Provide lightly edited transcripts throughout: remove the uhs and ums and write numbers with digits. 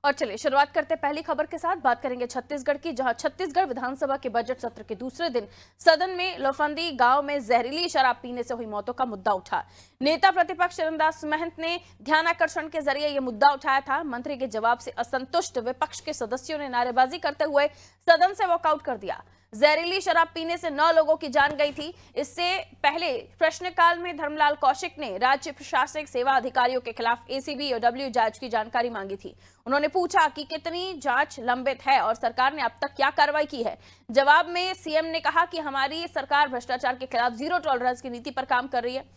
और चलिए शुरुआत करते पहली खबर के साथ। बात करेंगे छत्तीसगढ़ की, जहां छत्तीसगढ़ विधानसभा के बजट सत्र के दूसरे दिन सदन में लोफंदी गांव में जहरीली शराब पीने से हुई मौतों का मुद्दा उठा। नेता प्रतिपक्ष चरणदास महंत ने ध्यानाकर्षण के जरिए यह मुद्दा उठाया था। मंत्री के जवाब से असंतुष्ट विपक्ष के सदस्यों ने नारेबाजी करते हुए सदन से वॉकआउट कर दिया। जहरीली शराब पीने से 9 लोगों की जान गई थी। इससे पहले प्रश्नकाल में धर्मलाल कौशिक ने राज्य प्रशासनिक सेवा अधिकारियों के खिलाफ एसीबी और डब्ल्यू जांच की जानकारी मांगी थी। उन्होंने पूछा कि कितनी जांच लंबित है और सरकार ने अब तक क्या कार्रवाई की है। जवाब में सीएम ने कहा कि हमारी सरकार भ्रष्टाचार के खिलाफ जीरो टॉलरेंस की नीति पर काम कर रही है,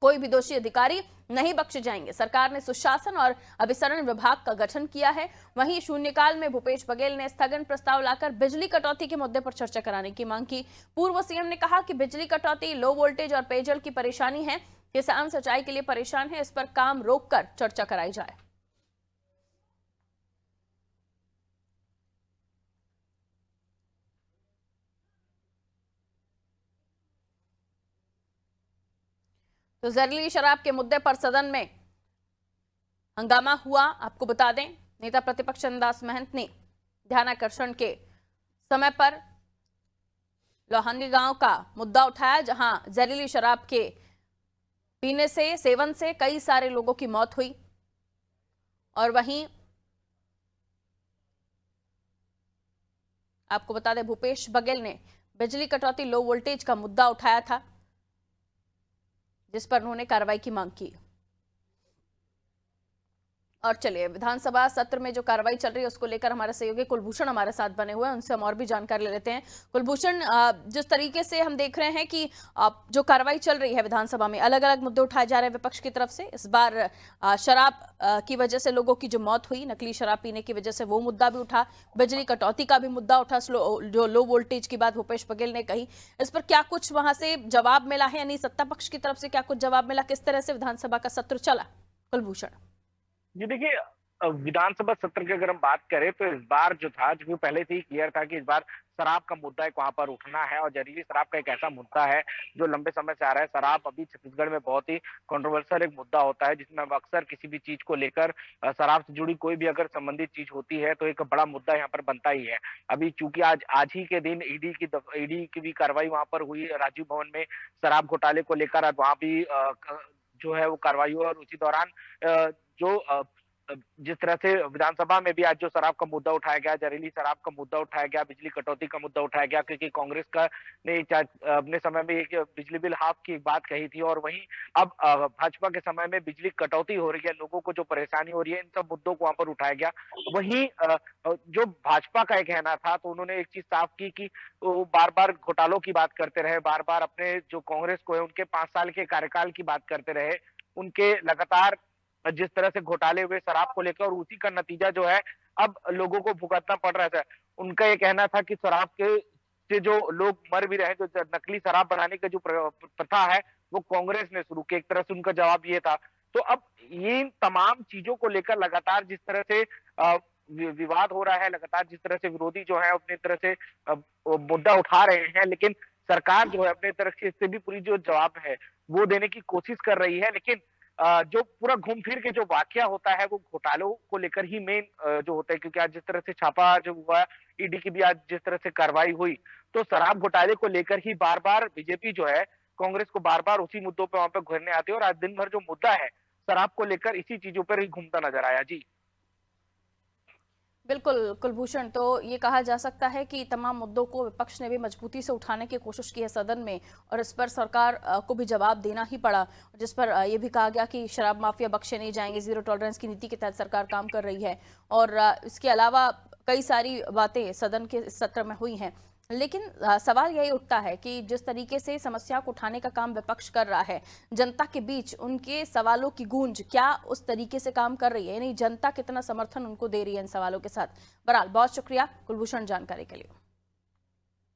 कोई भी दोषी अधिकारी नहीं बख्शे जाएंगे। सरकार ने सुशासन और अभिसरण विभाग का गठन किया है। वहीं शून्यकाल में भूपेश बघेल ने स्थगन प्रस्ताव लाकर बिजली कटौती के मुद्दे पर चर्चा कराने की मांग की। पूर्व सीएम ने कहा कि बिजली कटौती, लो वोल्टेज और पेयजल की परेशानी है। किसान सिंचाई के लिए परेशान है, इस पर काम रोककर चर्चा कराई जाए। तो जहरीली शराब के मुद्दे पर सदन में हंगामा हुआ। आपको बता दें, नेता प्रतिपक्ष चरणदास महंत ने ध्यानाकर्षण के समय पर लोहानी गांव का मुद्दा उठाया, जहां जहरीली शराब के पीने से, सेवन से कई सारे लोगों की मौत हुई। और वहीं आपको बता दें, भूपेश बघेल ने बिजली कटौती, लो वोल्टेज का मुद्दा उठाया था, जिस पर उन्होंने कार्रवाई की मांग की। और चलिए, विधानसभा सत्र में जो कार्रवाई चल रही है उसको लेकर हमारे सहयोगी कुलभूषण हमारे साथ बने हुए हैं, उनसे हम और भी जानकारी ले लेते हैं। कुलभूषण, जिस तरीके से हम देख रहे हैं कि जो कार्रवाई चल रही है विधानसभा में, अलग अलग मुद्दे उठाए जा रहे हैं विपक्ष की तरफ से। इस बार शराब की वजह से लोगों की जो मौत हुई, नकली शराब पीने की वजह से, वो मुद्दा भी उठा। बिजली कटौती का भी मुद्दा उठा, जो लो वोल्टेज की बात भूपेश बघेल ने कही। इस पर क्या कुछ वहां से जवाब मिला है, यानी सत्ता पक्ष की तरफ से क्या कुछ जवाब मिला? किस तरह से विधानसभा का सत्र चला? कुलभूषण जी देखिए, विधानसभा सत्र की अगर हम बात करें तो इस बार जो था, जो कि पहले से ही क्लियर था कि इस बार शराब का मुद्दा एक वहां पर उठना है और जहरीली शराब का एक ऐसा मुद्दा है जो लंबे समय से आ रहा है। शराब अभी छत्तीसगढ़ में बहुत ही कंट्रोवर्शियल एक मुद्दा होता है, जिसमें अब अक्सर किसी भी चीज को लेकर, शराब से जुड़ी कोई भी अगर संबंधित चीज होती है तो एक बड़ा मुद्दा यहाँ पर बनता ही है। अभी चूंकि आज ही के दिन ईडी की भी कार्रवाई वहां पर हुई राजीव भवन में शराब घोटाले को लेकर। वहां भी जो है वो कार्रवाई हुई और उसी दौरान जो जिस तरह से विधानसभा में भी आज जो शराब का मुद्दा उठाया गया, जहरीली शराब का मुद्दा उठाया गया, बिजली कटौती का मुद्दा उठाया गया, क्योंकि कांग्रेस का ने अपने समय में एक बिजली बिल हाफ की एक बात कही थी और वहीं अब भाजपा के समय में बिजली कटौती हो रही है, लोगों को जो परेशानी हो रही है, इन सब मुद्दों को वहां पर उठाया गया। वहीं जो भाजपा का एक कहना था, तो उन्होंने एक चीज साफ की कि वो बार बार घोटालों की बात करते रहे, बार बार अपने जो कांग्रेस को है उनके 5 साल के कार्यकाल की बात करते रहे, उनके लगातार जिस तरह से घोटाले हुए शराब को लेकर, और उसी का नतीजा जो है अब लोगों को भुगतना पड़ रहा था। उनका ये कहना था कि शराब के से जो लोग मर भी रहे, जो नकली शराब बनाने का जो प्रथा है वो कांग्रेस ने शुरू की, एक तरह से उनका जवाब ये था। तो अब ये तमाम चीजों को लेकर लगातार जिस तरह से विवाद हो रहा है, लगातार जिस तरह से विरोधी जो है अपनी तरह से मुद्दा उठा रहे हैं, लेकिन सरकार जो है अपने तरफ से इससे भी पूरी जो जवाब है वो देने की कोशिश कर रही है। लेकिन जो पूरा घूम फिर के जो वाकया होता है वो घोटालों को लेकर ही मेन जो होता है, क्योंकि आज जिस तरह से छापा जो हुआ, ईडी की भी आज जिस तरह से कार्रवाई हुई, तो शराब घोटाले को लेकर ही बार बार बीजेपी जो है कांग्रेस को बार बार उसी मुद्दों पे वहां पे घेरने आती है और आज दिन भर जो मुद्दा है शराब को लेकर इसी चीजों पर ही घूमता नजर आया। जी बिल्कुल कुलभूषण, तो ये कहा जा सकता है कि तमाम मुद्दों को विपक्ष ने भी मजबूती से उठाने की कोशिश की है सदन में, और इस पर सरकार को भी जवाब देना ही पड़ा, जिस पर ये भी कहा गया कि शराब माफिया बख्शे नहीं जाएंगे, जीरो टॉलरेंस की नीति के तहत सरकार काम कर रही है। और इसके अलावा कई सारी बातें सदन के सत्र में हुई हैं। लेकिन सवाल यही उठता है कि जिस तरीके से समस्या को उठाने का काम विपक्ष कर रहा है, जनता के बीच उनके सवालों की गूंज क्या उस तरीके से काम कर रही है, यानी जनता कितना समर्थन उनको दे रही है इन सवालों के साथ। बहरहाल बहुत शुक्रिया कुलभूषण जानकारी के लिए।